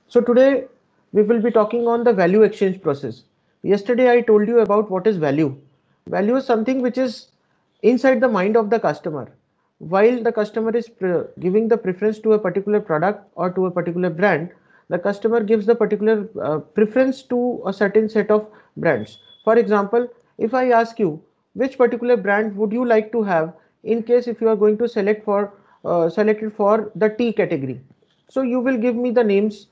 So today we will be talking on the value exchange process. Yesterday I told you about what is value. Value is something which is inside the mind of the customer. While the customer is giving the preference to a particular product or to a particular brand, the customer gives the particular preference to a certain set of brands. For example, if I ask you which particular brand would you like to have in case if you are going to select it for the tea category, so you will give me the names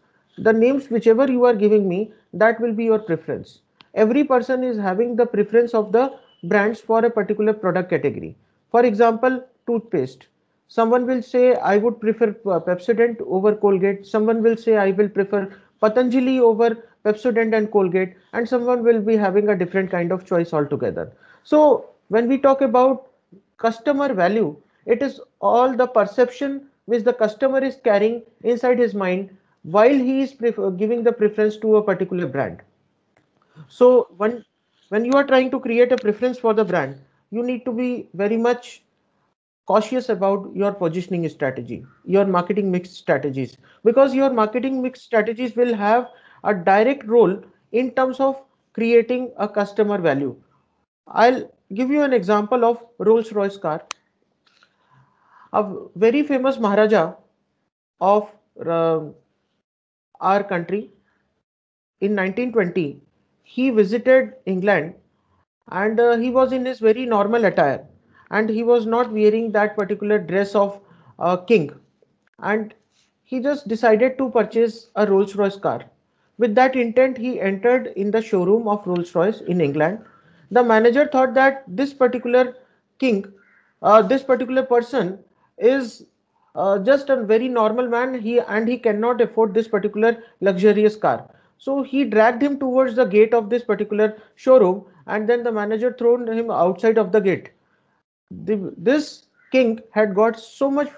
whichever you are giving me, that will be your preference. Every person is having the preference of the brands for a particular product category. For example, toothpaste. Someone will say I would prefer Pepsodent over Colgate. Someone will say I will prefer Patanjali over Pepsodent and Colgate, and someone will be having a different kind of choice altogether. So when we talk about customer value, it is all the perception which the customer is carrying inside his mind while he is giving the preference to a particular brand. So when you are trying to create a preference for the brand, you need to be very much cautious about your positioning strategy, your marketing mix strategies, because your marketing mix strategies will have a direct role in terms of creating a customer value. I'll give you an example of Rolls-Royce car. A very famous Maharaja of uh, our country in 1920, he visited England, and he was in his very normal attire, and he was not wearing that particular dress of king, and he just decided to purchase a Rolls Royce car. With that intent, he entered in the showroom of Rolls Royce in England. The manager thought that this particular king, this particular person is just a very normal man, he cannot afford this particular luxurious car. So he dragged him towards the gate of this particular showroom, and then the manager thrown him outside of the gate. This king had got so much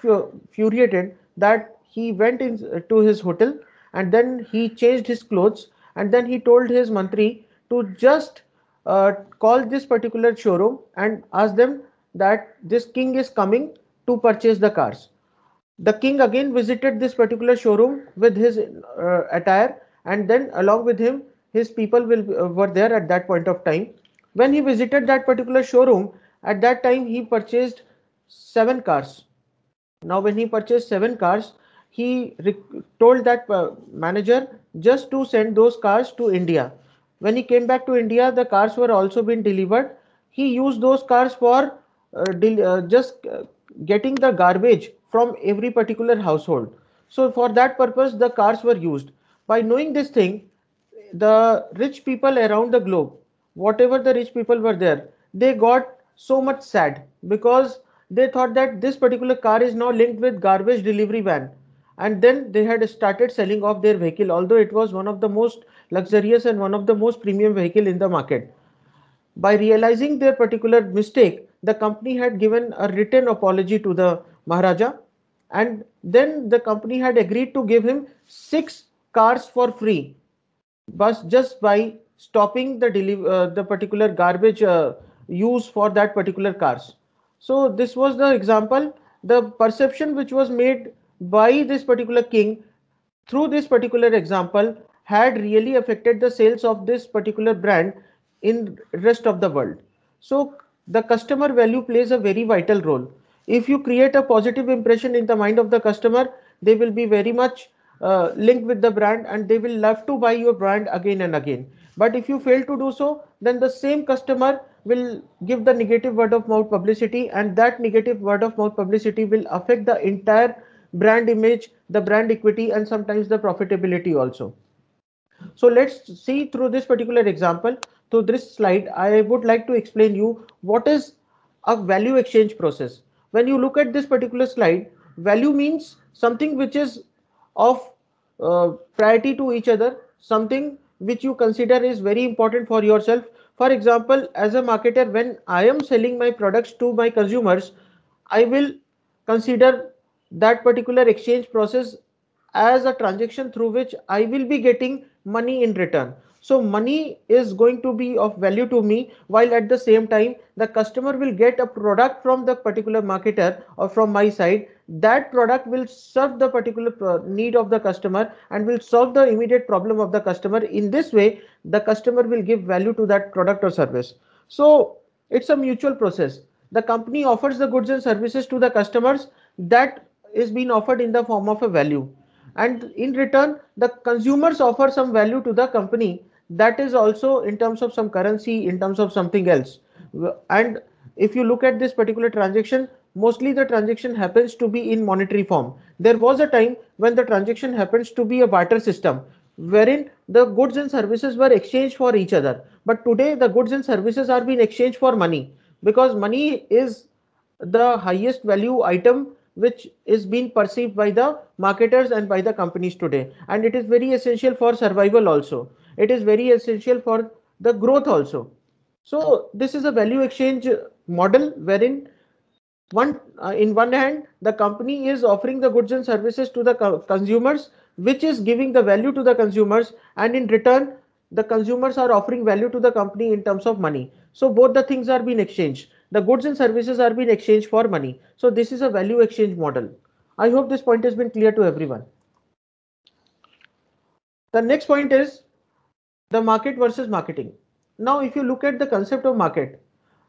furiated that he went to his hotel, and then he changed his clothes, and then he told his mantri to just call this particular showroom and ask them that this king is coming to purchase the cars. The king again visited this particular showroom with his attire, and then along with him his people were there at that point of time. When he visited that particular showroom, at that time he purchased 7 cars. Now when he purchased 7 cars, he told that manager just to send those cars to India. When he came back to India, the cars were also been delivered. He used those cars for just getting the garbage from every particular household. So for that purpose, the cars were used. By knowing this thing, the rich people around the globe, whatever the rich people were there, they got so much sad because they thought that this particular car is now linked with garbage delivery van, and then they had started selling off their vehicle, although it was one of the most luxurious and one of the most premium vehicle in the market. By realizing their particular mistake, the company had given a written apology to the Maharaja, and then the company had agreed to give him 6 cars for free, but just by stopping the particular garbage use for that particular cars. So this was the example. The perception which was made by this particular king through this particular example had really affected the sales of this particular brand in rest of the world. So the customer value plays a very vital role. If you create a positive impression in the mind of the customer, they will be very much linked with the brand, and they will love to buy your brand again and again. But if you fail to do so, then the same customer will give the negative word of mouth publicity, and that negative word of mouth publicity will affect the entire brand image, the brand equity, and sometimes the profitability also. So let's see through this particular example. Through this slide, I would like to explain you what is a value exchange process. When you look at this particular slide, value means something which is of priority to each other, something which you consider is very important for yourself. For example, as a marketer, when I am selling my products to my consumers, I will consider that particular exchange process as a transaction through which I will be getting money in return. So money is going to be of value to me, while at the same time the customer will get a product from the particular marketer or from my side that product will serve the particular need of the customer and will solve the immediate problem of the customer. In this way, the customer will give value to that product or service. So it's a mutual process. The company offers the goods and services to the customers that is being offered in the form of a value, and in return the consumers offer some value to the company, that is also in terms of some currency, in terms of something else. And if you look at this particular transaction, mostly the transaction happens to be in monetary form. There was a time when the transaction happens to be a barter system, wherein the goods and services were exchanged for each other. But today the goods and services are being exchanged for money, because money is the highest value item which is being perceived by the marketers and by the companies today, and it is very essential for survival also. It is very essential for the growth also. So this is a value exchange model wherein in one hand the company is offering the goods and services to the consumers, which is giving the value to the consumers, and in return the consumers are offering value to the company in terms of money. So both the things are being exchanged, the goods and services are being exchanged for money. So this is a value exchange model. I hope this point has been clear to everyone. The next point is the market versus marketing. Now if you look at the concept of market,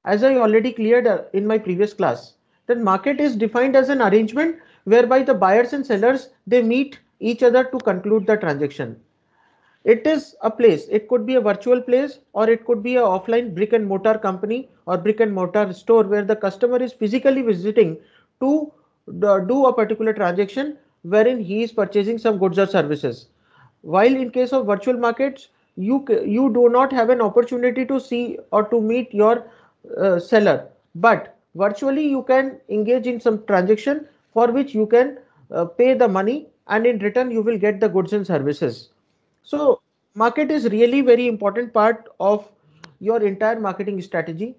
as I already cleared in my previous class, then market is defined as an arrangement whereby the buyers and sellers, they meet each other to conclude the transaction. It is a place, it could be a virtual place, or it could be a offline brick and mortar company or brick and mortar store where the customer is physically visiting to do a particular transaction wherein he is purchasing some goods or services. While in case of virtual markets, you do not have an opportunity to see or to meet your seller, but virtually you can engage in some transaction for which you can pay the money, and in return you will get the goods and services. So market is really very important part of your entire marketing strategy.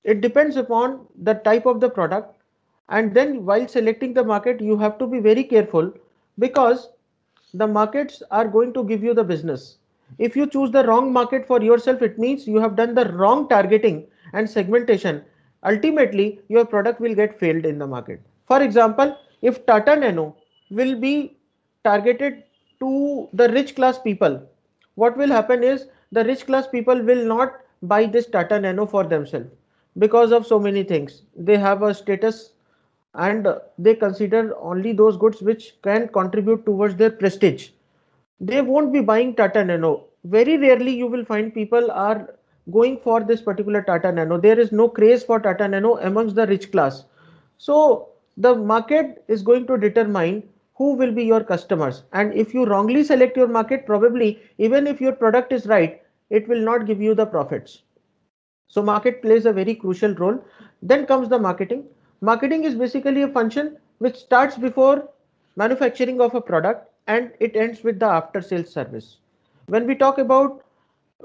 It depends upon the type of the product, and then while selecting the market you have to be very careful, because the markets are going to give you the business. If you choose the wrong market for yourself, it means you have done the wrong targeting and segmentation. Ultimately your product will get failed in the market. For example, if Tata Nano will be targeted to the rich class people, what will happen is the rich class people will not buy this Tata Nano for themselves because of so many things. They have a status, and they consider only those goods which can contribute towards their prestige. They won't be buying Tata Nano. Very rarely you will find people are going for this particular Tata Nano. There is no craze for Tata Nano amongst the rich class. So the market is going to determine who will be your customers. And if you wrongly select your market, probably even if your product is right, it will not give you the profits. So market plays a very crucial role. Then comes the marketing. Marketing is basically a function which starts before manufacturing of a product and it ends with the after sales service. When we talk about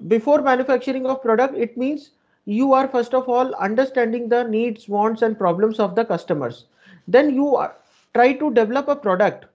before manufacturing of product, it means you are first of all understanding the needs, wants and problems of the customers. Then you try to develop a product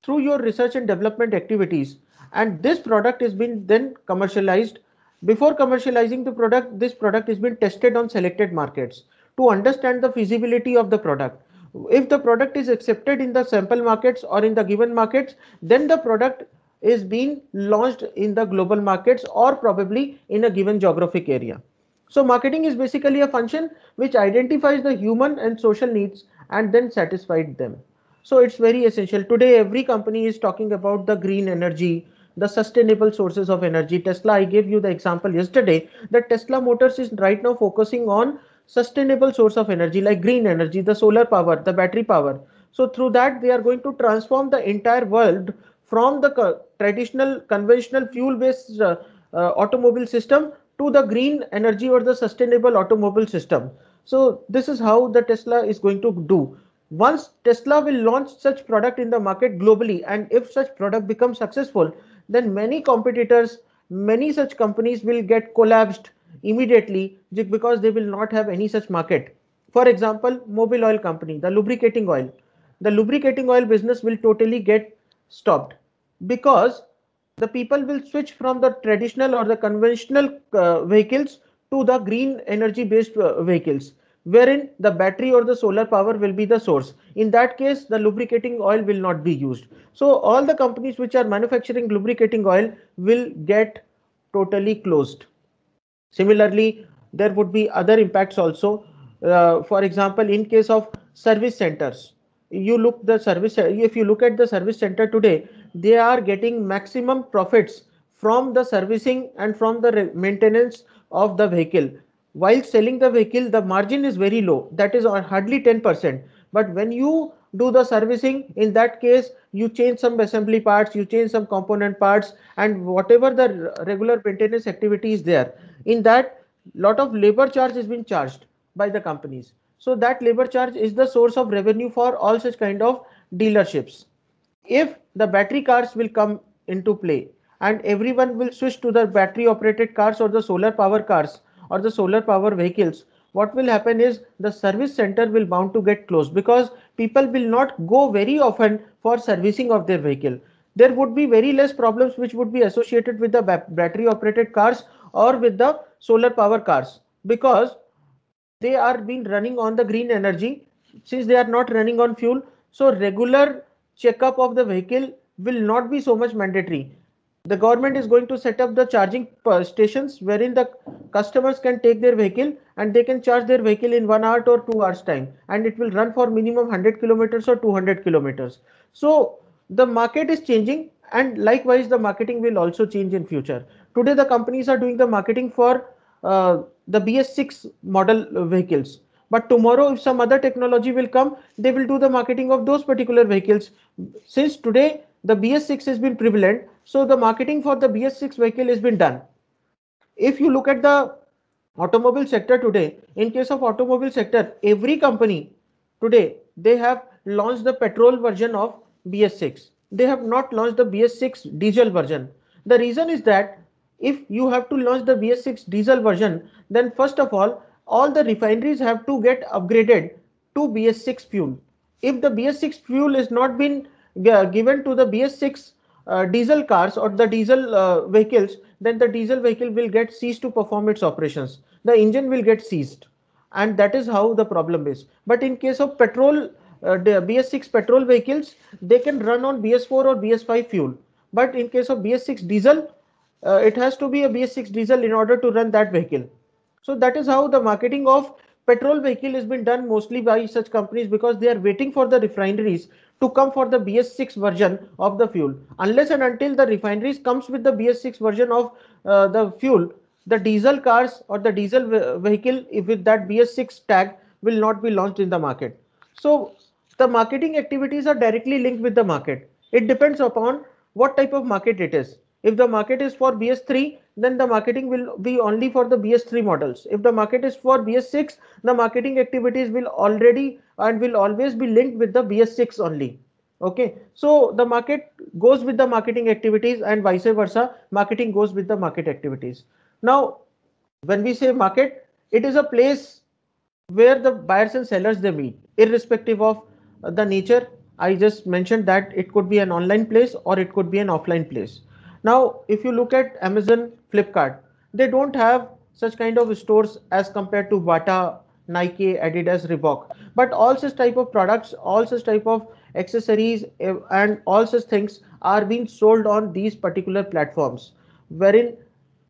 through your research and development activities, and this product is been then commercialized. Before commercializing the product, this product has been tested on selected markets to understand the feasibility of the product. If the product is accepted in the sample markets or in the given markets, then the product is being launched in the global markets or probably in a given geographic area. So marketing is basically a function which identifies the human and social needs and then satisfies them. So it's very essential. Today, every company is talking about the green energy, the sustainable sources of energy. Tesla, I gave you the example yesterday that Tesla Motors is right now focusing on sustainable source of energy like green energy, the solar power, the battery power. So through that, they are going to transform the entire world from the traditional conventional fuel-based automobile system to the green energy or the sustainable automobile system. So this is how the Tesla is going to do. Once Tesla will launch such product in the market globally, and if such product becomes successful, then many competitors, many such companies will get collapsed immediately because they will not have any such market. For example, Mobil Oil Company, the lubricating oil. The lubricating oil business will totally get stopped because the people will switch from the traditional or the conventional vehicles to the green energy based vehicles. wherein the battery or the solar power will be the source. In that case, the lubricating oil will not be used. So all the companies which are manufacturing lubricating oil will get totally closed. Similarly, there would be other impacts also. For example, in case of service centers, if you look at the service center today, they are getting maximum profits from the servicing and from the maintenance of the vehicle. While selling the vehicle, the margin is very low, that is hardly 10%. But when you do the servicing, in that case, you change some assembly parts, you change some component parts, and whatever the regular maintenance activity is there, in that lot of labor charge is being charged by the companies. So that labor charge is the source of revenue for all such kind of dealerships. If the battery cars will come into play and everyone will switch to the battery operated cars or the solar power cars or the solar power vehicles, what will happen is the service center will bound to get closed, because people will not go very often for servicing of their vehicle. There would be very less problems which would be associated with the battery operated cars or with the solar power cars, because they are being running on the green energy. Since they are not running on fuel, so regular checkup of the vehicle will not be so much mandatory. The government is going to set up the charging stations wherein the customers can take their vehicle and they can charge their vehicle in 1 hour or 2 hours time, and it will run for minimum 100 kilometers or 200 kilometers. So the market is changing, and likewise the marketing will also change in future. Today the companies are doing the marketing for the BS6 model vehicles, but tomorrow if some other technology will come, they will do the marketing of those particular vehicles. Since today the BS6 has been prevalent, so the marketing for the BS6 vehicle has been done. If you look at the automobile sector today, in case of automobile sector, every company today, they have launched the petrol version of BS6. They have not launched the BS6 diesel version. The reason is that if you have to launch the BS6 diesel version, then first of all the refineries have to get upgraded to BS6 fuel. If the BS6 fuel is not been given to the BS6 diesel cars or the diesel vehicles, then the diesel vehicle will get ceased to perform its operations. The engine will get seized, and that is how the problem is. But in case of petrol, the BS6 petrol vehicles, they can run on BS4 or BS5 fuel. But in case of BS6 diesel, it has to be a BS6 diesel in order to run that vehicle. So that is how the marketing of petrol vehicle has been done mostly by such companies, because they are waiting for the refineries to come for the BS6 version of the fuel. Unless and until the refineries comes with the BS6 version of the fuel, the diesel cars or the diesel vehicle with that BS6 tag will not be launched in the market. So the marketing activities are directly linked with the market. It depends upon what type of market it is. If the market is for BS3, then the marketing will be only for the BS3 models. If the market is for BS6, the marketing activities will already and will always be linked with the BS6 only. Okay, so the market goes with the marketing activities and vice versa, marketing goes with the market activities. Now, when we say market, it is a place where the buyers and sellers they meet, irrespective of the nature. I just mentioned that it could be an online place or it could be an offline place. Now if you look at Amazon, Flipkart, they don't have such kind of stores as compared to Bata, Nike, Adidas, Reebok, but all such type of products, all such type of accessories, and all such things are being sold on these particular platforms, wherein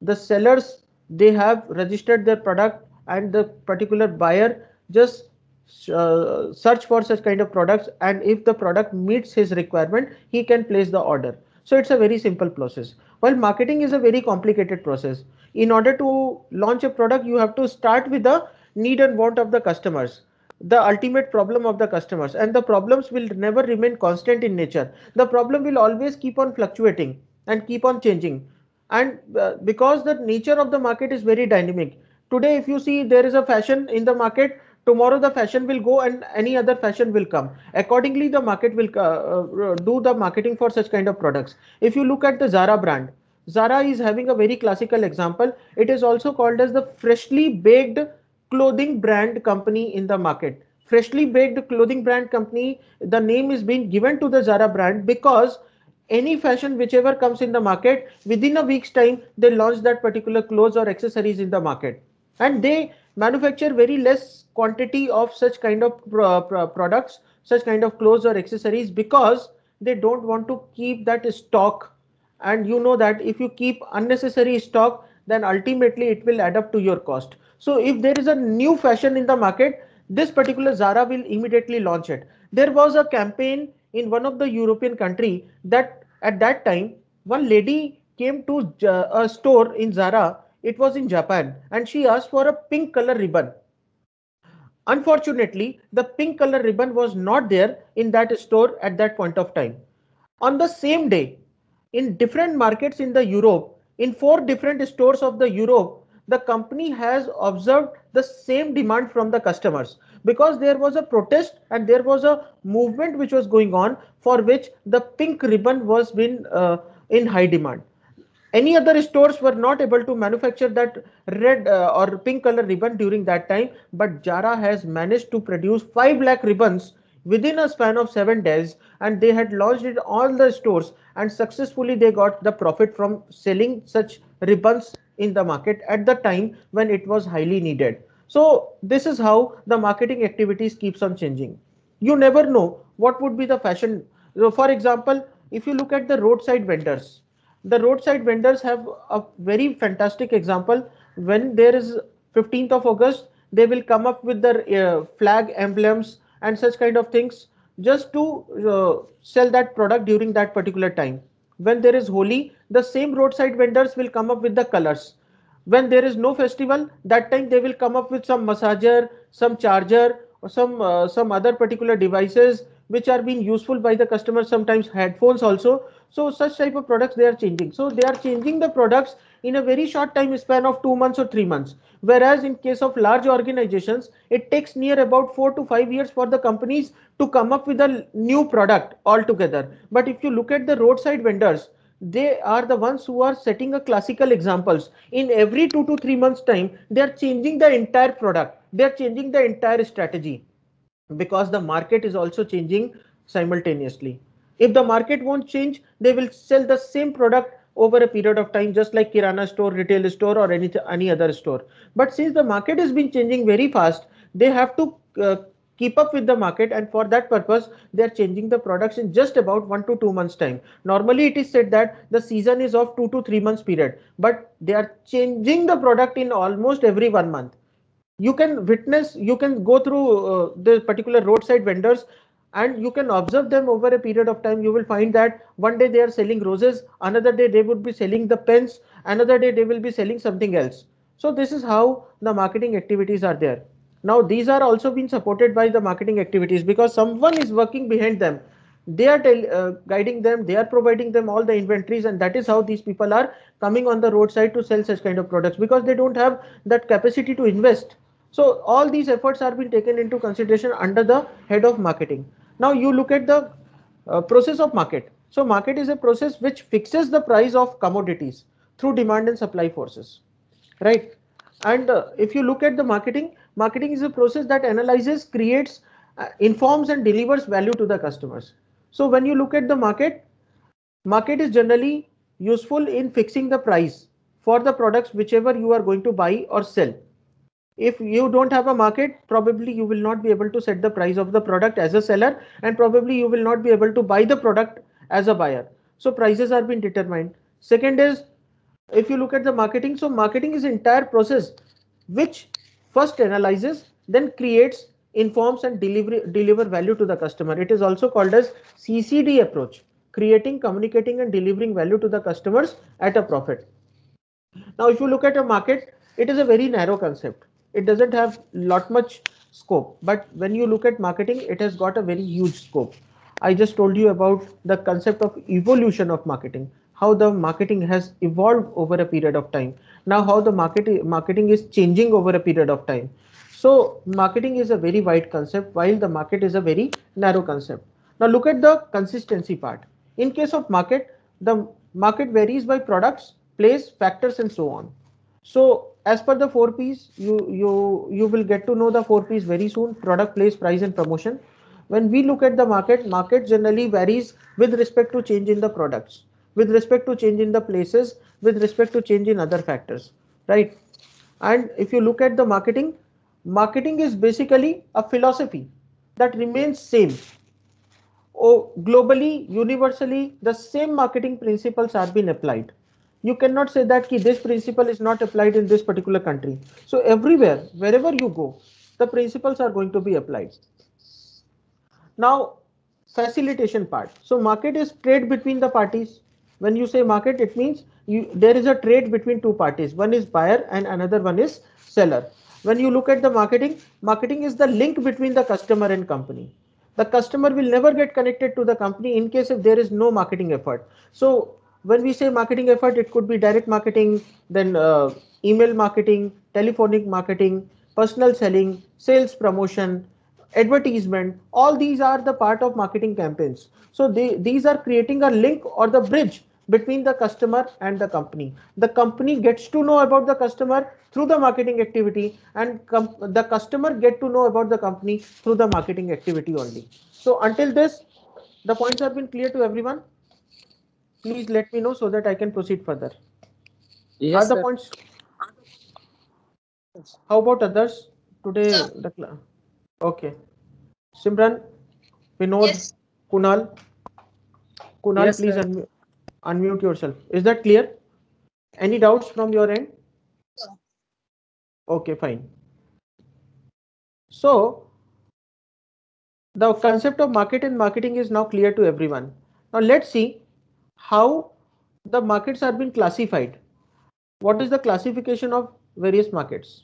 the sellers, they have registered their product and the particular buyer just search for such kind of products, and if the product meets his requirement, he can place the order. So it's a very simple process, while marketing is a very complicated process. In order to launch a product, you have to start with the need and want of the customers, the ultimate problem of the customers, and the problems will never remain constant in nature. The problem will always keep on fluctuating and keep on changing. And because the nature of the market is very dynamic, today if you see there is a fashion in the market, tomorrow the fashion will go and any other fashion will come. Accordingly the market will do the marketing for such kind of products. If you look at the Zara brand, Zara is having a very classical example. It is also called as the freshly baked clothing brand company in the market. Freshly baked clothing brand company, the name is being given to the Zara brand because any fashion whichever comes in the market, within a week's time they launch that particular clothes or accessories in the market, and they manufacture very less quantity of such kind of products, such kind of clothes or accessories, because they don't want to keep that stock. And you know that if you keep unnecessary stock, then ultimately it will add up to your cost. So if there is a new fashion in the market, this particular Zara will immediately launch it. There was a campaign in one of the European country that at that time one lady came to a store in Zara. It was in Japan, and she asked for a pink color ribbon. Unfortunately, the pink color ribbon was not there in that store at that point of time. On the same day, in different markets in the Europe, in 4 different stores of the Europe, the company has observed the same demand from the customers, because there was a protest and there was a movement which was going on, for which the pink ribbon was been in high demand. Any other stores were not able to manufacture that red or pink color ribbon during that time, but Zara has managed to produce 5 lakh ribbons within a span of 7 days, and they had launched it all the stores, and successfully they got the profit from selling such ribbons in the market at the time when it was highly needed. So this is how the marketing activities keeps on changing. You never know what would be the fashion. So for example, if you look at the roadside vendors have a very fantastic example. When there is 15th of August, they will come up with their flag emblems and such kind of things, just to sell that product during that particular time. When there is Holi, the same roadside vendors will come up with the colors. When there is no festival, that time they will come up with some massager, some charger, or some other particular devices which are being useful by the customer, sometimes headphones also. So such type of products they are changing. So they are changing the products in a very short time span of 2 months or 3 months. Whereas in case of large organizations, it takes near about 4 to 5 years for the companies to come up with a new product altogether. But if you look at the roadside vendors, they are the ones who are setting a classical examples. In every 2 to 3 months time, they are changing the entire product. They are changing the entire strategy, because the market is also changing simultaneously. If the market won't change, they will sell the same product over a period of time, just like kirana store, retail store, or any other store. But since the market has been changing very fast, they have to keep up with the market, and for that purpose they are changing the products in just about 1 to 2 months time. Normally it is said that the season is of 2 to 3 months period, but they are changing the product in almost every 1 month. You can witness, you can go through the particular roadside vendors, and you can observe them over a period of time. You will find that one day they are selling roses, another day they would be selling the pens, another day they will be selling something else. So this is how the marketing activities are there. Now these are also being supported by the marketing activities, because someone is working behind them. They are guiding them, they are providing them all the inventories, and that is how these people are coming on the roadside to sell such kind of products, because they don't have that capacity to invest. So all these efforts are being taken into consideration under the head of marketing. Now you look at the process of market. So market is a process which fixes the price of commodities through demand and supply forces, right? And if you look at the marketing is a process that analyzes, creates, informs and delivers value to the customers. So when you look at the market is generally useful in fixing the price for the products whichever you are going to buy or sell. If you don't have a market, probably you will not be able to set the price of the product as a seller, and probably you will not be able to buy the product as a buyer. So prices are being determined. Second is, if you look at the marketing, so marketing is entire process which first analyzes, then creates, informs and deliver value to the customer. It is also called as CCD approach: creating, communicating and delivering value to the customers at a profit. Now, if you look at a market, it is a very narrow concept. It doesn't have lot much scope. But when you look at marketing, it has got a very huge scope. I just told you about the concept of evolution of marketing, how the marketing has evolved over a period of time. Now, how the marketing is changing over a period of time. So, marketing is a very wide concept, while the market is a very narrow concept. Now, look at the consistency part. In case of market, the market varies by products, place, factors, and so on. So as per the 4 Ps, you will get to know the 4 Ps very soon: product, place, price, and promotion. When we look at the market generally varies with respect to change in the products, with respect to change in the places, with respect to change in other factors, right? And if you look at the marketing, Marketing is basically a philosophy that remains same. Oh, globally, universally, the same marketing principles are being applied. You cannot say that this principle is not applied in this particular country. So everywhere, wherever you go, the principles are going to be applied. Now, facilitation part. So market is trade between the parties. When you say market, it means there is a trade between two parties. One is buyer and another one is seller. When you look at the marketing, marketing is the link between the customer and company. The customer will never get connected to the company in case if there is no marketing effort. So when we say marketing effort, it could be direct marketing, then email marketing, telephonic marketing, personal selling, sales promotion, advertisement. All these are the part of marketing campaigns. So these are creating a link or the bridge between the customer and the company. The company gets to know about the customer through the marketing activity, and the customer get to know about the company through the marketing activity only. So until this, the points have been clear to everyone. Please let me know so that I can proceed further. Are Yes, the sir. points? How about others today? Okay. Simran, Vinod, Kunal. Kunal, Yes, please sir. unmute yourself. Is that clear? Any doubts from your end? Okay, fine. So the concept of market and marketing is now clear to everyone. Now let's see how the markets are being classified. What is the classification of various markets?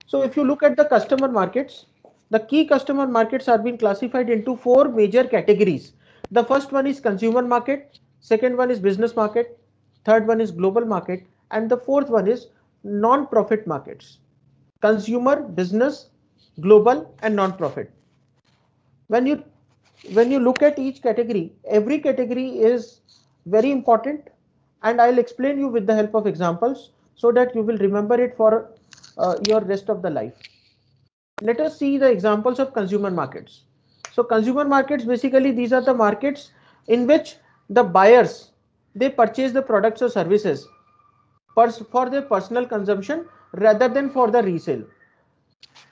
So if you look at the customer markets, the key customer markets are being classified into four major categories. The first one is consumer market, second one is business market, third one is global market, and the fourth one is non-profit markets. Consumer, business, global, and non-profit. When you when you look at each category, every category is very important, and I'll explain you with the help of examples so that you will remember it for your rest of the life. Let us see the examples of consumer markets. So consumer markets, basically these are the markets in which the buyers, they purchase the products or services for their personal consumption rather than for the resale.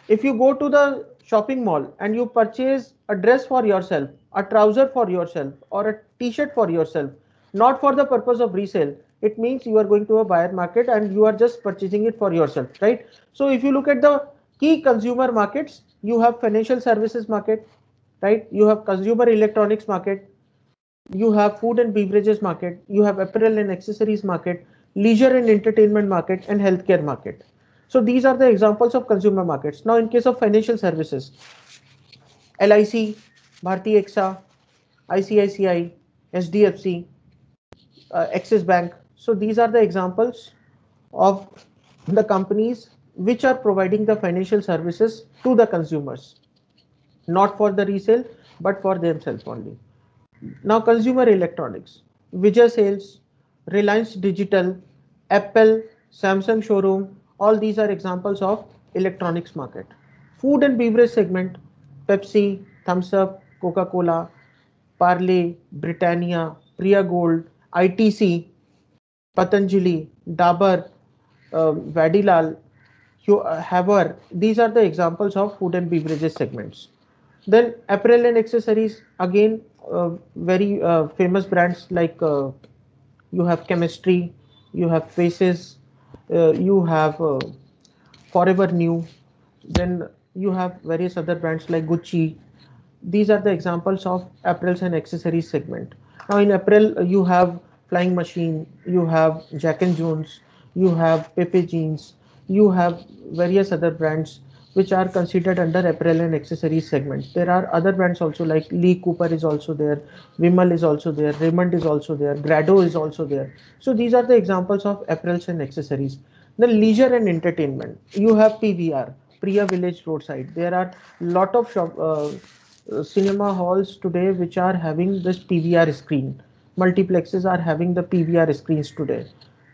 If you go to the shopping mall and you purchase a dress for yourself, a trouser for yourself, or a t-shirt for yourself, not for the purpose of resale, it means you are going to a buyer market and you are just purchasing it for yourself, right? So if you look at the key consumer markets, you have financial services market, right? You have consumer electronics market, you have food and beverages market, you have apparel and accessories market, leisure and entertainment market, and healthcare market. So these are the examples of consumer markets. Now in case of financial services, LIC, Bharti Exa, ICICI, SDFC, Axis Bank. So these are the examples of the companies which are providing the financial services to the consumers, not for the resale, but for themselves only. Now, consumer electronics, Vijay Sales, Reliance Digital, Apple, Samsung showroom, all these are examples of electronics market. Food and beverage segment, Pepsi, Thumbs Up, Coca-Cola, Parle, Britannia, Priya Gold, ITC, Patanjali, Dabur, Vadilal, Haver. These are the examples of food and beverages segments. Then apparel and accessories, again, very famous brands like you have Chemistry, you have Faces, you have Forever New, then you have various other brands like Gucci. These are the examples of apparels and accessories segment. Now in apparel, you have Flying Machine, you have Jack and Jones, you have Pepe Jeans, you have various other brands which are considered under apparel and accessories segment. There are other brands also like Lee Cooper is also there, Vimal is also there, Raymond is also there, Grado is also there. So these are the examples of apparels and accessories. Then leisure and entertainment. You have PVR, Priya Village Roadside. There are lot of cinema halls today which are having this PVR screen. Multiplexes are having the PVR screens today.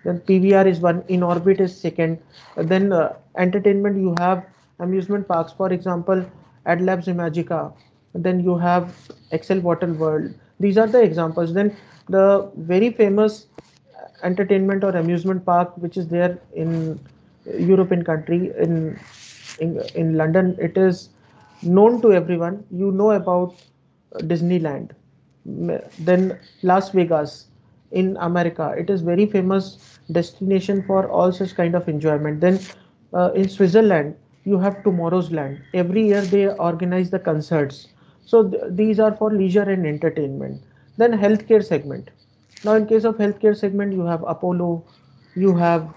Then PVR is one, in orbit is second. Then entertainment, you have amusement parks, for example, AdLabs Imagica. Then you have Excel Water World. These are the examples. Then the very famous entertainment or amusement park which is there in European country in in London, it is known to everyone. You know about Disneyland. Then Las Vegas in America, it is very famous destination for all such kind of enjoyment. Then in Switzerland, you have Tomorrow's Land. Every year they organize the concerts. So these are for leisure and entertainment. Then healthcare segment. Now in case of healthcare segment, you have Apollo, you have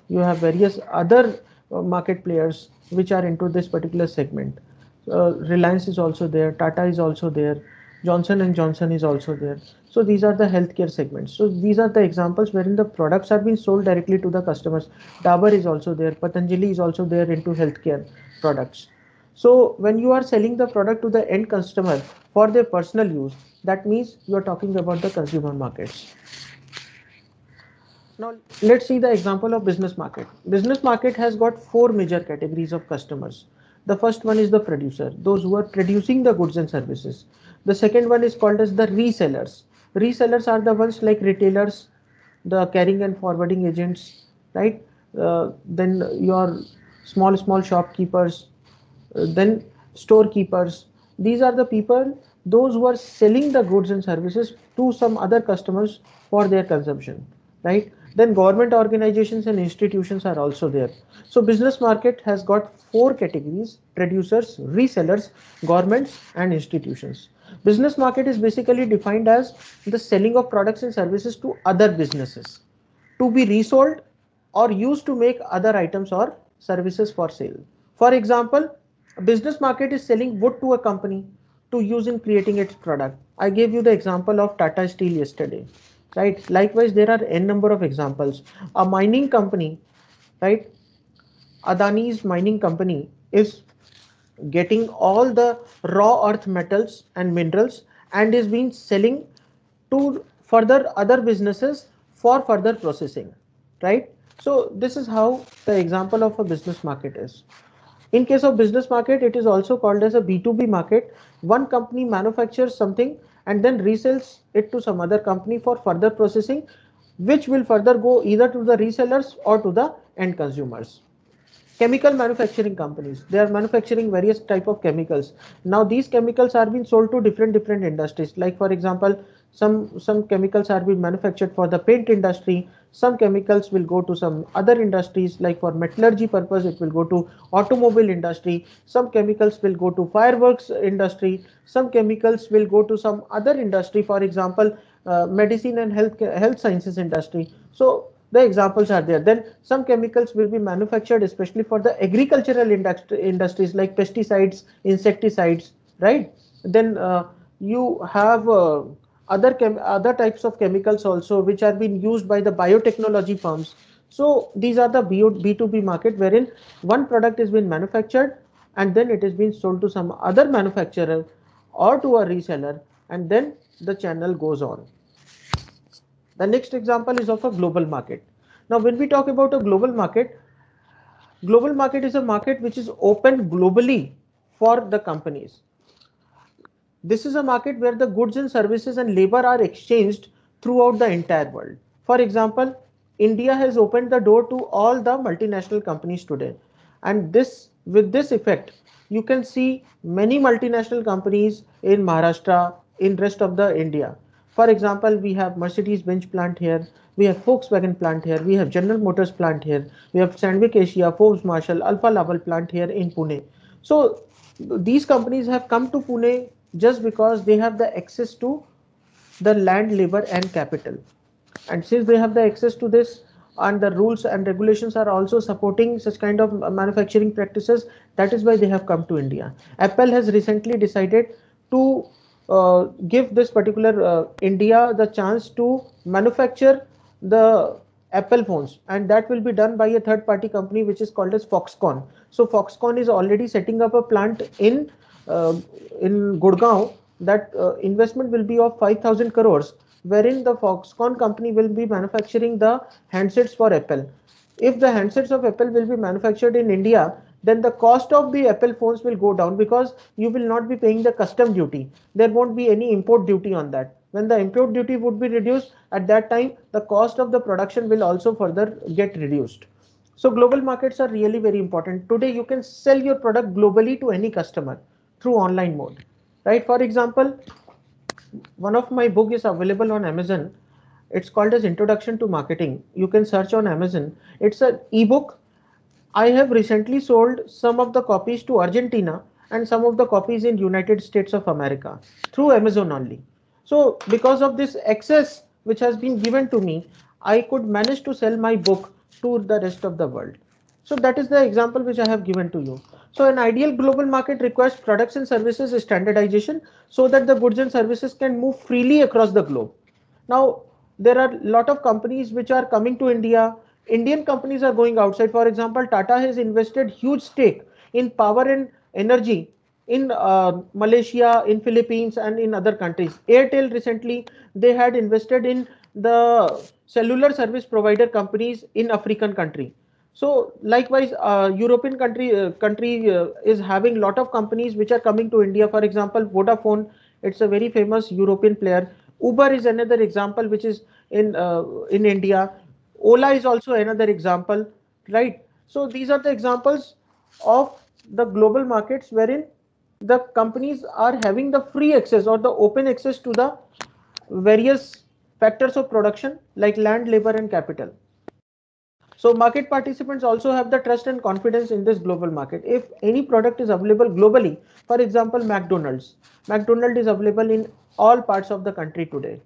various other market players which are into this particular segment. Reliance is also there, Tata is also there, Johnson and Johnson is also there. So these are the healthcare segments. So these are the examples wherein the products are being sold directly to the customers. Dabur is also there, Patanjali is also there into healthcare products. So when you are selling the product to the end customer for their personal use, that means you are talking about the consumer markets. Now let's see the example of business market. Business market has got four major categories of customers. The first one is the producer, those who are producing the goods and services. The second one is called as the resellers. Resellers are the ones like retailers, the carrying and forwarding agents, right? Then your small shopkeepers, then storekeepers. These are the people, those who are selling the goods and services to some other customers for their consumption, right? Then government organizations and institutions are also there. So business market has got four categories: producers, resellers, governments, and institutions. Business market is basically defined as the selling of products and services to other businesses to be resold or used to make other items or services for sale. For example, a business market is selling wood to a company to use in creating its product. I gave you the example of Tata Steel yesterday, right? Likewise, there are n number of examples. A mining company, right? Adani's mining company is getting all the raw earth metals and minerals and is being selling to further other businesses for further processing, right? So this is how the example of a business market is. In case of business market, it is also called as a B2B market. One company manufactures something and then resells it to some other company for further processing, which will further go either to the resellers or to the end consumers. Chemical manufacturing companies, they are manufacturing various type of chemicals. Now these chemicals are being sold to different industries. Like for example, some chemicals are being manufactured for the paint industry, some chemicals will go to some other industries, like for metallurgy purpose it will go to automobile industry, some chemicals will go to fireworks industry, some chemicals will go to some other industry, for example medicine and health sciences industry. So the examples are there. Then some chemicals will be manufactured especially for the agricultural industries like pesticides, insecticides, right? Then you have other types of chemicals also which are being used by the biotechnology firms. So these are the B2B market wherein one product is being manufactured and then it is being sold to some other manufacturer or to a reseller, and then the channel goes on. The next example is of a global market. Now, when we talk about a global market is a market which is open globally for the companies. This is a market where the goods and services and labor are exchanged throughout the entire world. For example, India has opened the door to all the multinational companies today. And with this effect, you can see many multinational companies in Maharashtra, in rest of the India. For example, we have Mercedes-Benz plant here, we have Volkswagen plant here, we have General Motors plant here, we have Sandvik Asia, Forbes Marshall, Alfa Laval plant here in Pune. So these companies have come to Pune just because they have the access to the land, labor and capital. And since they have the access to this, and the rules and regulations are also supporting such kind of manufacturing practices, that is why they have come to India. Apple has recently decided to give this particular India the chance to manufacture the Apple phones, and that will be done by a third party company which is called as Foxconn. So Foxconn is already setting up a plant uh, in Gurgaon. That investment will be of 5,000 crores, wherein the Foxconn company will be manufacturing the handsets for Apple. If the handsets of Apple will be manufactured in India, then the cost of the Apple phones will go down because you will not be paying the custom duty. There won't be any import duty on that. When the import duty would be reduced, at that time the cost of the production will also further get reduced. So global markets are really very important. Today you can sell your product globally to any customer through online mode, right? For example, one of my book is available on Amazon. It's called as Introduction to Marketing. You can search on Amazon. It's an ebook. I have recently sold some of the copies to Argentina and some of the copies in United States of America through Amazon only. So because of this access which has been given to me, I could manage to sell my book to the rest of the world. So that is the example which I have given to you. So an ideal global market requires products and services standardization so that the goods and services can move freely across the globe. Now, there are a lot of companies which are coming to India. Indian companies are going outside. For example, Tata has invested huge stake in power and energy in Malaysia, in Philippines, and in other countries. Airtel recently, they had invested in the cellular service provider companies in African country. So likewise, European country is having lot of companies which are coming to India. For example, Vodafone, it's a very famous European player. Uber is another example which is in India. Ola is also another example, right? So these are the examples of the global markets wherein the companies are having the free access or the open access to the various factors of production like land, labor, and capital. So market participants also have the trust and confidence in this global market. If any product is available globally, for example, McDonald's is available in all parts of the country today,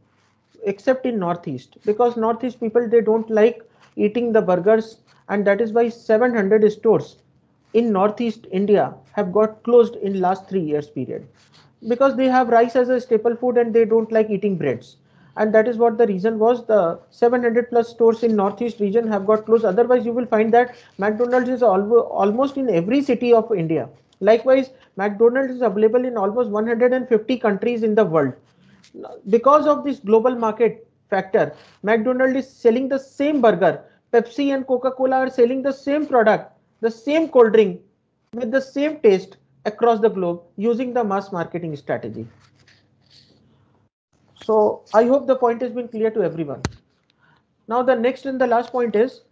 except in Northeast, because Northeast people, they don't like eating the burgers, and that is why 700 stores in Northeast India have got closed in last 3 years period, because they have rice as a staple food and they don't like eating breads. And that is what the reason was. The 700 plus stores in Northeast region have got closed. Otherwise, you will find that McDonald's is almost in every city of India. Likewise, McDonald's is available in almost 150 countries in the world. Because of this global market factor, McDonald's is selling the same burger. Pepsi and Coca-Cola are selling the same product, the same cold drink with the same taste across the globe using the mass marketing strategy. So I hope the point has been clear to everyone. Now the next and the last point is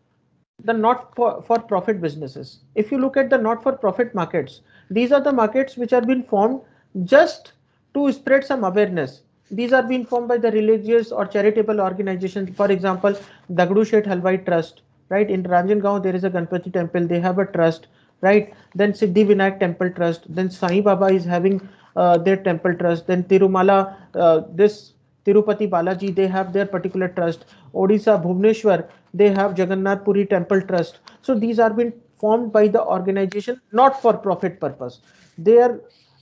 the not for profit businesses. If you look at the not for profit markets, these are the markets which are being formed just to spread some awareness. These are being formed by the religious or charitable organizations. For example, Dagdu Shet Halwai Trust, right? In Ranjangaon, there is a Ganpati temple. They have a trust, right? Then Siddhi Vinayak Temple Trust. Then Sai Baba is having their temple trust. Then Tirumala, this Tirupati Balaji, they have their particular trust. Odisha, Bhubaneswar, they have Jagannath Puri Temple Trust. So these are being formed by the organization not for profit purpose. Their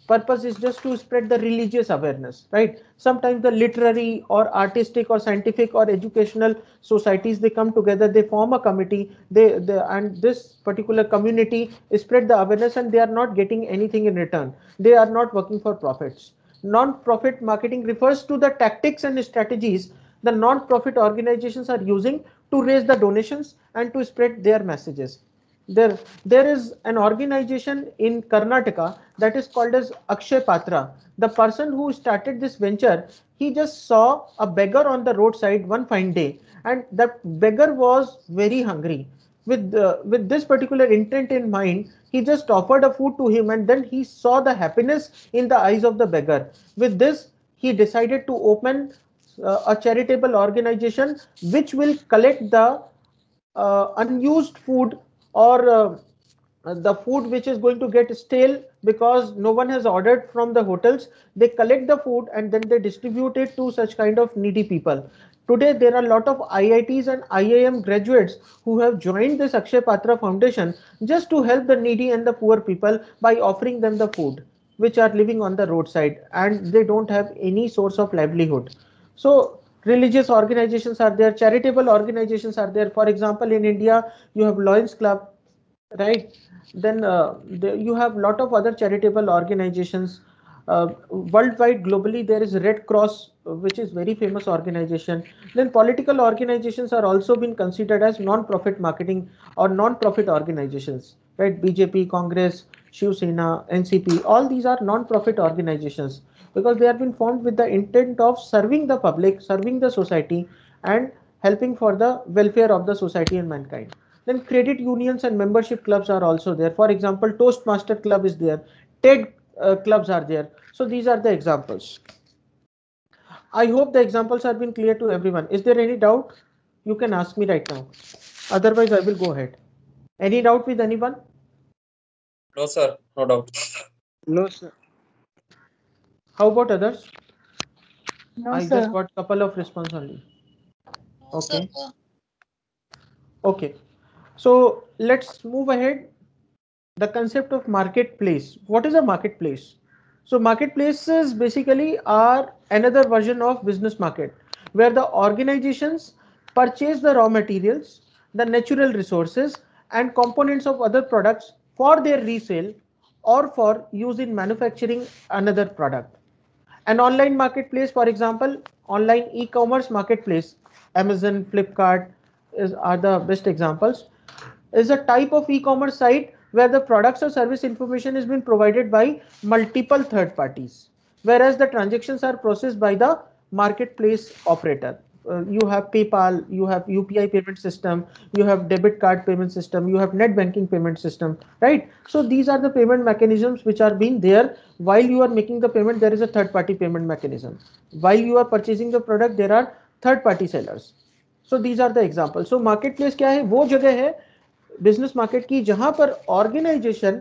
purpose is just to spread the religious awareness, right? Sometimes the literary or artistic or scientific or educational societies, they come together, they form a committee, and this particular community spread the awareness, and they are not getting anything in return. They are not working for profits. Non-profit marketing refers to the tactics and strategies the non-profit organizations are using to raise the donations and to spread their messages. There is an organization in Karnataka that is called as Akshay Patra. The person who started this venture, he just saw a beggar on the roadside one fine day, and that beggar was very hungry. With this particular intent in mind, he just offered a food to him, and then he saw the happiness in the eyes of the beggar. With this, he decided to open a charitable organization which will collect the unused food, or the food which is going to get stale because no one has ordered from the hotels. They collect the food and then they distribute it to such kind of needy people. Today there are a lot of IITs and IIM graduates who have joined this Akshay Patra Foundation just to help the needy and the poor people by offering them the food which are living on the roadside and they don't have any source of livelihood. So religious organizations are there, charitable organizations are there. For example, in India, you have Lions Club, right? Then you have a lot of other charitable organizations. Worldwide, globally, there is Red Cross, which is very famous organization. Then political organizations are also been considered as non-profit marketing or non-profit organizations, right? BJP, Congress, Shiv Sena, NCP, all these are non-profit organizations because they have been formed with the intent of serving the public, serving the society, and helping for the welfare of the society and mankind. Then credit unions and membership clubs are also there. For example, Toastmaster Club is there, TED clubs are there. So these are the examples. I hope the examples have been clear to everyone. Is there any doubt? You can ask me right now. Otherwise, I will go ahead. Any doubt with anyone? No, sir. No doubt. No, sir. How about others? No, I just sir. got couple of response only. Okay. Okay. So let's move ahead. The concept of marketplace. What is a marketplace? So marketplaces basically are another version of business market where the organizations purchase the raw materials, the natural resources and components of other products for their resale or for use in manufacturing another product. An online marketplace, for example, online e-commerce marketplace, Amazon, Flipkart are the best examples, is a type of e-commerce site where the products or service information has been provided by multiple third parties, whereas the transactions are processed by the marketplace operator. You have PayPal, you have UPI payment system, you have debit card payment system, you have net banking payment system, right? So these are the payment mechanisms which are being there. While you are making the payment, there is a third party payment mechanism. While you are purchasing the product, there are third party sellers. So these are the examples. So marketplace क्या है? वो जगह है business market की जहां पर organisation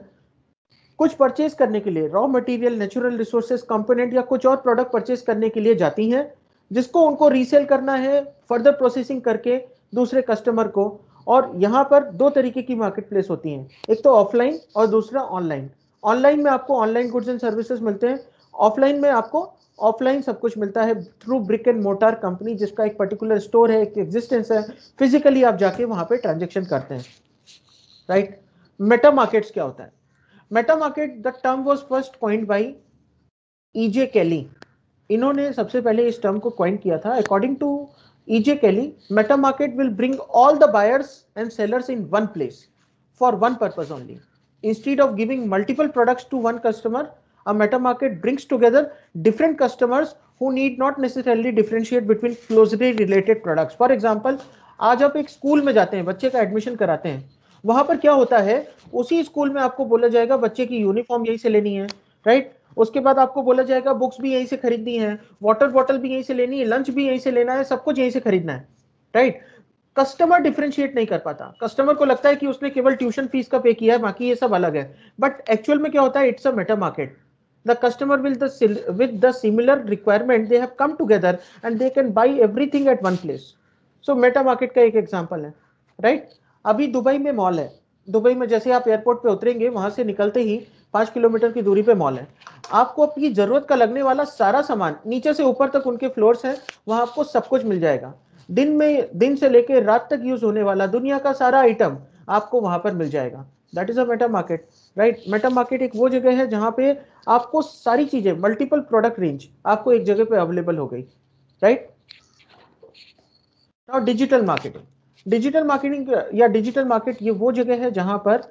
कुछ purchase करने के लिए raw material, natural resources, component या कुछ और प्रोडक्ट परचेज करने के लिए जाती हैं, जिसको उनको रीसेल करना है फर्दर प्रोसेसिंग करके दूसरे कस्टमर को। और यहाँ पर दो तरीके की मार्केट प्लेस होती हैं, एक तो ऑफलाइन और दूसरा ऑनलाइन। ऑनलाइन में आपको ऑनलाइन गुड्स एंड सर्विसेज मिलते हैं, ऑफलाइन में आपको ऑफलाइन सब कुछ मिलता है through brick and mortar company, जिसका एक पर्टिकुलर स्टोर है, एक एग्जिस्टेंस है, फिजिकली आप जाके वहां पे ट्रांजेक्शन करते हैं, राइट। मेटा मार्केट्स क्या होता है? Meta market, the term was first coined bye EJ केली। इन्होंने सबसे पहले इस टर्म को कॉइन किया था। अकॉर्डिंग टू ईजे केली, Meta market will bring all the buyers and sellers in one place for one purpose only. Instead of giving multiple products to one customer, a meta market brings together different customers who need not necessarily differentiate between closely related products. For example, आज आप एक school में जाते हैं, बच्चे का admission कराते हैं, वहां पर क्या होता है, उसी स्कूल में आपको बोला जाएगा बच्चे की यूनिफॉर्म यहीं से लेनी है, राइट। उसके बाद आपको बोला जाएगा बुक्स भी यहीं से खरीदनी है, वाटर बॉटल भी यहीं से लेनी है, लंच भी यहीं से लेना है, सब कुछ यहीं से खरीदना है, राइट। कस्टमर डिफरेंशिएट नहीं कर पाता, कस्टमर को लगता है कि उसने केवल ट्यूशन फीस का पे किया है, बाकी ये सब अलग है। बट एक्चुअल में क्या होता है, it's a Meta market. The customer will with the similar requirement they have come together and they can buy everything at one place. So Meta market का एक एग्जांपल है, राइट। अभी दुबई में mall है, दुबई में जैसे आप airport पे उतरेंगे, वहां से निकलते ही 5 किलोमीटर की दूरी पे मॉल है। आपको अपनी जरूरत का लगने वाला सारा सामान नीचे से ऊपर तक उनके फ्लोर्स हैं, वहां आपको सब कुछ मिल जाएगा। दिन से लेकर रात तक यूज होने वाला दुनिया का सारा आइटम आपको वहां पर मिल जाएगा। That is a Meta market, right. Meta market एक वो जगह है जहां पे आपको सारी चीजें, मल्टीपल प्रोडक्ट रेंज आपको एक जगह पे अवेलेबल हो गई, right. Now digital marketing. Digital marketing या डिजिटल मार्केट ये वो जगह है जहां पर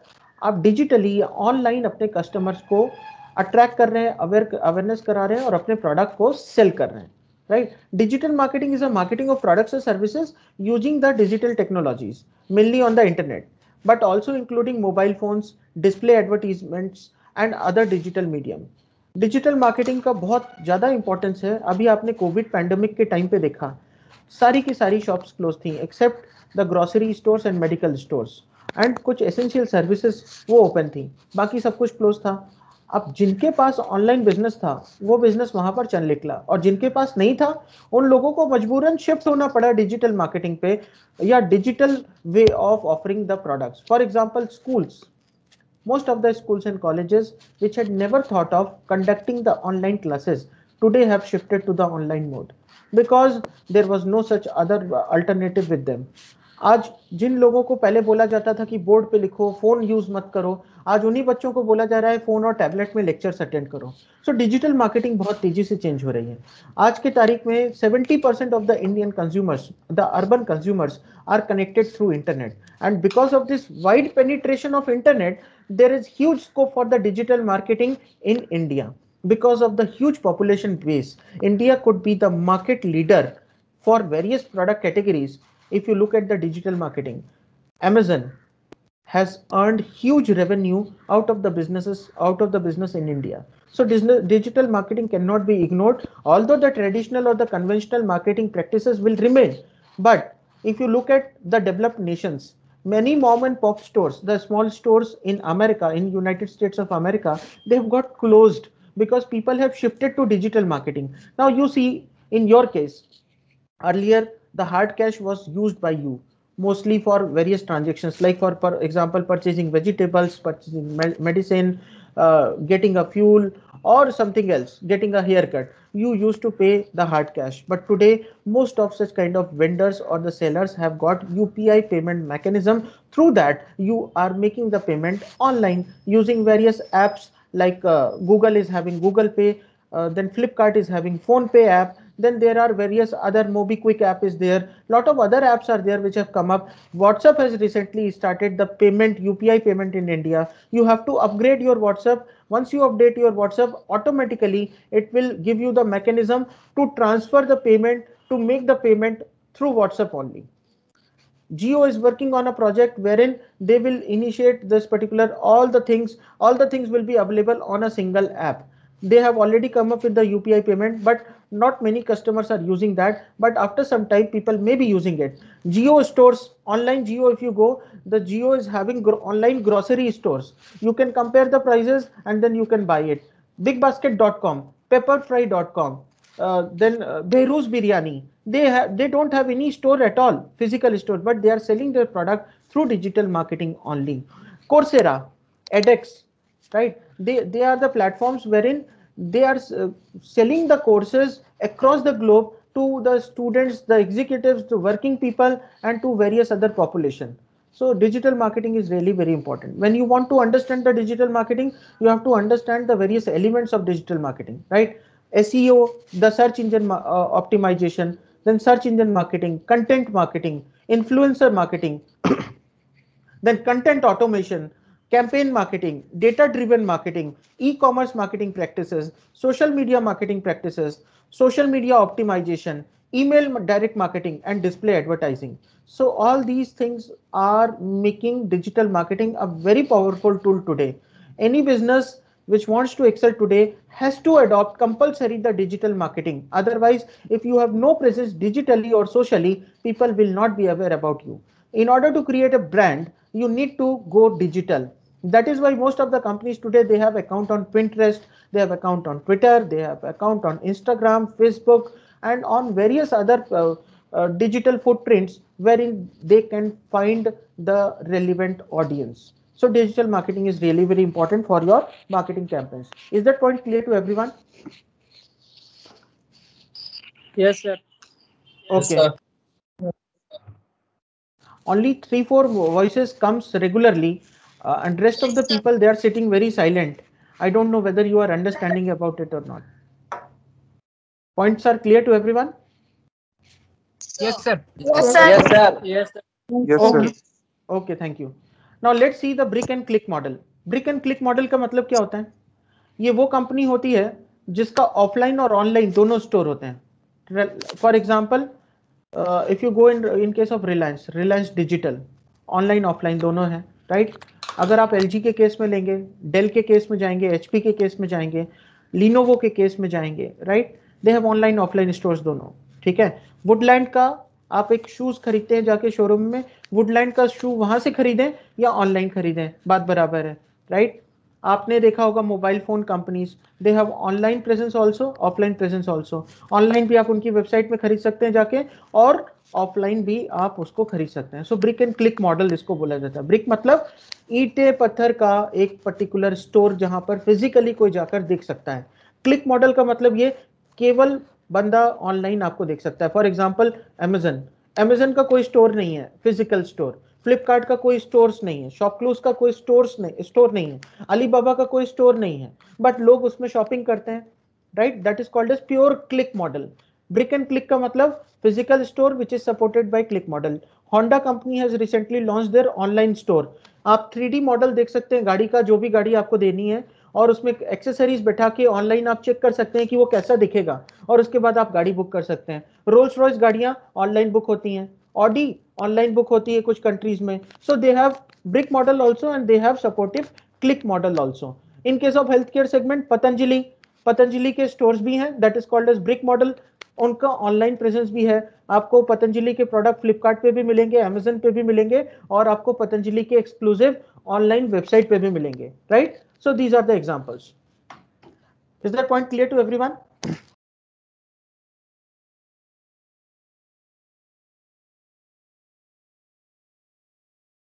आप डिजिटली या ऑनलाइन अपने कस्टमर्स को अट्रैक्ट कर रहे हैं, अवेयरनेस करा रहे हैं और अपने प्रोडक्ट को सेल कर रहे हैं, right? Digital marketing is a marketing of products or services using the digital technologies, mainly on the internet, but also including mobile phones, display advertisements and other digital medium. Digital marketing का बहुत ज़्यादा importance है। अभी आपने Covid pandemic के time पे देखा, सारी की सारी शॉप्स क्लोज थी except the grocery stores and medical stores, and कुछ एसेंशियल सर्विसेज वो ओपन थी, बाकी सब कुछ क्लोज था। अब जिनके पास ऑनलाइन बिजनेस था वो बिजनेस वहां पर चल निकला, और जिनके पास नहीं था उन लोगों को मजबूरन शिफ्ट होना पड़ा डिजिटल मार्केटिंग पे या digital way of offering the products. For example schools, most of the schools and colleges which had never thought of conducting the online classes today have shifted to the online mode because there was no such other alternative with them. आज जिन लोगों को पहले बोला जाता था कि board पे लिखो, फोन यूज मत करो, आज उन्हीं बच्चों को बोला जा रहा है फोन और टैबलेट में लेक्चर्स अटेंड करो। सो डिजिटल मार्केटिंग बहुत तेजी से चेंज हो रही है। आज के तारीख में 70% of the Indian consumers, the urban consumers are connected through internet, and because of this wide penetration of internet there is huge scope for the digital marketing in India. Because of the huge population base, India could be the market leader for various product categories if you look at the digital marketing. Amazon has earned huge revenue out of the business in India. So digital marketing cannot be ignored, although the traditional or the conventional marketing practices will remain. But if you look at the developed nations, many mom and pop stores, the small stores in America, in United States of America, they have got closed because people have shifted to digital marketing. Now you see in your case, earlier the hard cash was used by you mostly for various transactions, like for example purchasing vegetables, purchasing medicine, getting a fuel or something else, getting a haircut. You used to pay the hard cash, but today most of such kind of vendors or the sellers have got UPI payment mechanism. Through that you are making the payment online using various apps, like Google is having Google Pay, then Flipkart is having Phone Pay app, then there are various other, MobiKwik app is there, lot of other apps are there which have come up. WhatsApp has recently started the payment, UPI payment in India. You have to upgrade your WhatsApp. Once you update your WhatsApp, automatically it will give you the mechanism to transfer the payment, to make the payment through WhatsApp only. Geo is working on a project wherein they will initiate this particular, all the things will be available on a single app. They have already come up with the UPI payment, but not many customers are using that. But after some time, people may be using it. Geo stores, online Geo, if you go, the Geo is having online grocery stores. You can compare the prices and then you can buy it. Bigbasket.com, pepperfry.com, then Behruz Biryani. They don't have any store at all, physical store, but they are selling their product through digital marketing only. Coursera, edX, right? They are the platforms wherein they are selling the courses across the globe to the students, the executives, the working people, and to various other population. So digital marketing is really very important. When you want to understand the digital marketing, you have to understand the various elements of digital marketing, right? SEO, the search engine optimization, then search engine marketing, content marketing, influencer marketing, then content automation, campaign marketing, data-driven marketing, e-commerce marketing practices, social media marketing practices, social media optimization, email direct marketing, and display advertising. So all these things are making digital marketing a very powerful tool today. Any business which wants to excel today has to adopt compulsory the digital marketing. Otherwise, if you have no presence digitally or socially, people will not be aware about you. In order to create a brand, you need to go digital. That is why most of the companies today, they have account on Pinterest, they have account on Twitter, they have account on Instagram, Facebook, and on various other digital footprints wherein they can find the relevant audience. So digital marketing is really very important for your marketing campaigns. Is that point clear to everyone? Yes, sir. Yes, Okay. sir. Only 3-4 voices comes regularly, and rest of the people, they are sitting very silent. I don't know whether you are understanding about it or not. Points are clear to everyone? Yes, sir. Yes, sir. Yes, sir. Yes, sir. Yes, Okay. sir. Okay, thank you. Now let's see the brick and click model. Brick and click model का मतलब क्या होता है? ये वो company होती है जिसका ऑफलाइन और ऑनलाइन दोनों स्टोर होते हैं. For example, if you go in case of Reliance digital, online offline दोनों है, राइट? अगर आप एलजी के केस में लेंगे, डेल के केस में जाएंगे, एचपी के केस में जाएंगे, लिनोवो के केस में जाएंगे, right? They have online offline stores दोनों, ठीक है? वुडलैंड का आप एक शूज खरीदते हैं जाके शोरूम में, वुडलैंड का शू वहां से खरीदें या ऑनलाइन खरीदें, बात बराबर है, राइट? आपने देखा होगा mobile phone companies, they have online presence also, offline presence also. Online भी आप उनकी वेबसाइट में खरीद सकते हैं जाके, और ऑफलाइन भी आप उसको खरीद सकते हैं. सो ब्रिक एंड क्लिक मॉडल इसको बोला जाता है. ब्रिक मतलब ईंटे पत्थर का एक पर्टिकुलर स्टोर जहां पर फिजिकली कोई जाकर देख सकता है. क्लिक मॉडल का मतलब ये केवल बंदा ऑनलाइन आपको देख सकता है. फॉर एग्जाम्पल अमेजन का कोई स्टोर नहीं है, फिजिकल स्टोर. फ्लिपकार्ट का कोई स्टोर्स नहीं है, शॉपक्लूज का कोई स्टोर नहीं है, अलीबाबा का कोई स्टोर नहीं है, बट लोग उसमें शॉपिंग करते हैं, right? That is called as pure click model. Brick and click का मतलब physical store which is supported by click model. Honda company has recently launch their online store. आप 3D मॉडल देख सकते हैं गाड़ी का, जो भी गाड़ी आपको देनी है, और उसमें एक्सेसरीज बैठा के ऑनलाइन आप चेक कर सकते हैं कि वो कैसा दिखेगा, और उसके बाद आप गाड़ी बुक कर सकते हैं. रोल्स रॉयस गाड़ियां ऑनलाइन बुक होती हैं, ऑडी ऑनलाइन बुक होती है कुछ कंट्रीज में. So they have brick model also and they have supportive click model also. In case of health care segment, Patanjali के स्टोर्स भी हैं, that is called as brick model. उनका ऑनलाइन प्रेजेंस भी है. आपको पतंजलि के प्रोडक्ट फ्लिपकार्ट पे भी मिलेंगे, अमेजन पे भी मिलेंगे, और आपको पतंजलि के एक्सक्लूसिव ऑनलाइन वेबसाइट पे भी मिलेंगे, right? So these are the examples. Is that point clear to everyone?